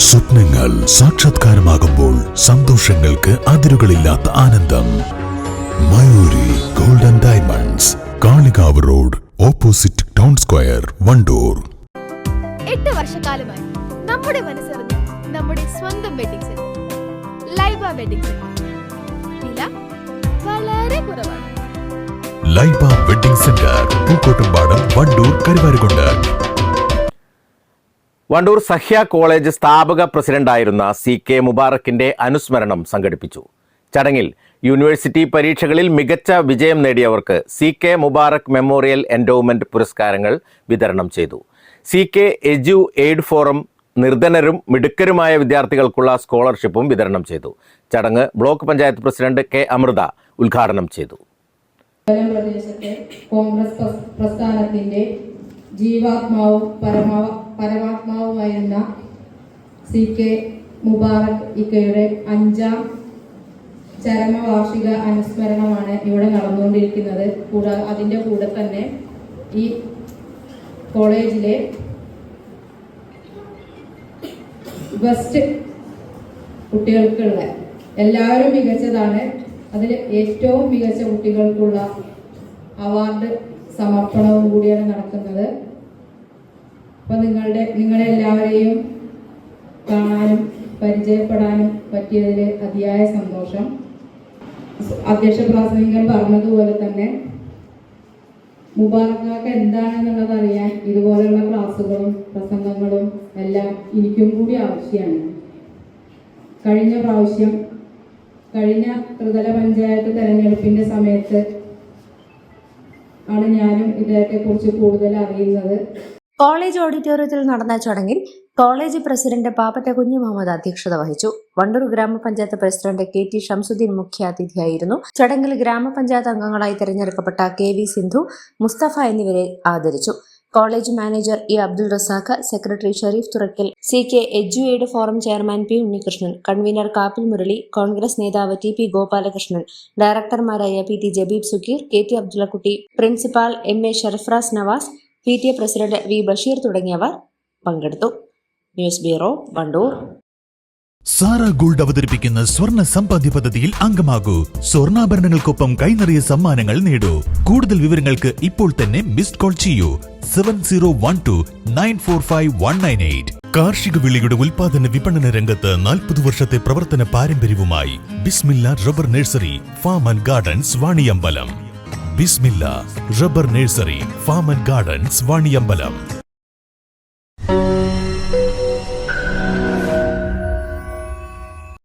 സ്വപ്നങ്ങൾ സാക്ഷാത്കാരമാകുമ്പോൾ സന്തോഷങ്ങൾക്ക് അതിരുകളില്ലാത്ത ആനന്ദം. Mayuri golden diamonds, Kalikavu road, opposite town square, Wandoor. 8 വർഷക്കാലമായി നമ്മുടെ മനസ്സറിഞ്ഞ നമ്മുടെ സ്വന്തം wedding centre Laiba wedding centre. വില വളരെ കുറവാണ്. Laiba wedding centre, Pookkottumpadam, Wandoor, Karuvarakundu. Wandoor Sahya college സ്ഥാപക പ്രസിഡന്റായിരുന്ന CK മുബാറക്കിന്റെ അനുസ്മരണം സംഘടിപ്പിച്ചു. ചടങ്ങിൽ യൂണിവേഴ്സിറ്റി പരീക്ഷകളിൽ മികച്ച വിജയം നേടിയവർക്ക് CK മുബാറക് മെമ്മോറിയൽ എൻഡോവ്മെന്റ് പുരസ്കാരങ്ങൾ വിതരണം ചെയ്തു. CK എജു എയ്ഡ് ഫോറം നിർധനരും മിടുക്കരുമായ വിദ്യാർത്ഥികൾക്കുള്ള സ്കോളർഷിപ്പും വിതരണം ചെയ്തു. ചടങ്ങ് block panchayat president K Amritha ഉദ്ഘാടനം ചെയ്തു. കോൺഗ്രസ് പ്രസ്ഥാനത്തിന്റെ ജീവാത്മാവും പരമാത്മാവുമായിരുന്ന CK മുബാറക് ഇക്കയുടെ 5ാം ചരമവാർഷിക അനുസ്മരണമാണ് ഇവിടെ നടന്നുകൊണ്ടിരിക്കുന്നത്. കൂടാതെ അതിൻ്റെ കൂടെ തന്നെ ഈ കോളേജിലെ ബെസ്റ്റ് കുട്ടികൾക്കുള്ള എല്ലാവരും മികച്ചതാണ്. അതിൽ ഏറ്റവും മികച്ച കുട്ടികൾക്കുള്ള അവാർഡ് സമർപ്പണവും കൂടിയാണ് നടക്കുന്നത്. അപ്പോൾ നിങ്ങളെ എല്ലാവരെയും കാണാനും പരിചയപ്പെടാനും പറ്റിയതിൽ അതിയായ സന്തോഷം. അധ്യക്ഷ പ്രാസംഗികൻ പറഞ്ഞതുപോലെ തന്നെ മുബാറക്ക് എന്താണെന്നുള്ളത് അറിയാൻ ഇതുപോലുള്ള ക്ലാസ്സുകളും പ്രസംഗങ്ങളും എല്ലാം എനിക്കും കൂടി ആവശ്യമാണ്. കഴിഞ്ഞ ത്രിതല പഞ്ചായത്ത് തെരഞ്ഞെടുപ്പിന്റെ സമയത്ത് ആണ് ഞാനും ഇദ്ദേഹത്തെക്കുറിച്ച് കൂടുതൽ അറിയുന്നത്. കോളേജ് ഓഡിറ്റോറിയത്തിൽ നടന്ന ചടങ്ങിൽ കോളേജ് പ്രസിഡന്റ് പാപ്പറ്റ കുഞ്ഞു മുഹമ്മദ് അധ്യക്ഷത വഹിച്ചു. വണ്ടൂർ ഗ്രാമപഞ്ചായത്ത് പ്രസിഡന്റ് KT ഷംസുദ്ദീൻ മുഖ്യാതിഥിയായിരുന്നു. ചടങ്ങിൽ ഗ്രാമപഞ്ചായത്ത് അംഗങ്ങളായി തെരഞ്ഞെടുക്കപ്പെട്ട KV സിന്ധു, മുസ്തഫ എന്നിവരെ ആദരിച്ചു. College manager E Abdul Razak, secretary Shareef Thurakkal, CK edu aid forum chairman P Unnikrishnan, convener Kappil Murali, Congress നേതാവ് TP ഗോപാലകൃഷ്ണൻ, ഡയറക്ടർമാരായ PT Jabeeb Sukkeer, KT Abdullakutty, principal MA Sharfras Navas, PTA president V Basheer തുടങ്ങിയവർ പങ്കെടുത്തു. News bureau, Wandoor. സാറ ഗോൾഡ് അവതരിപ്പിക്കുന്ന സ്വർണ്ണ സമ്പാദ്യ പദ്ധതിയിൽ അംഗമാകൂ. സ്വർണ്ണാഭരണങ്ങൾക്കൊപ്പം കൈനിറിയ സമ്മാനങ്ങൾ നേടൂ. കൂടുതൽ വിവരങ്ങൾക്ക് ഇപ്പോൾ തന്നെ മിസ്ഡ് കോൾ ചെയ്യൂ 7012945198. കാർഷിക വിളയുടെ ഉൽപാദന വിപണന രംഗത്ത് 40 വർഷത്തെ പ്രവർത്തന പാരമ്പര്യവുമായി Bismilla rubber nursery, farm and gardens, Vaniyambalam. Bismilla rubber nursery, farm and gardens, Vaniyambalam.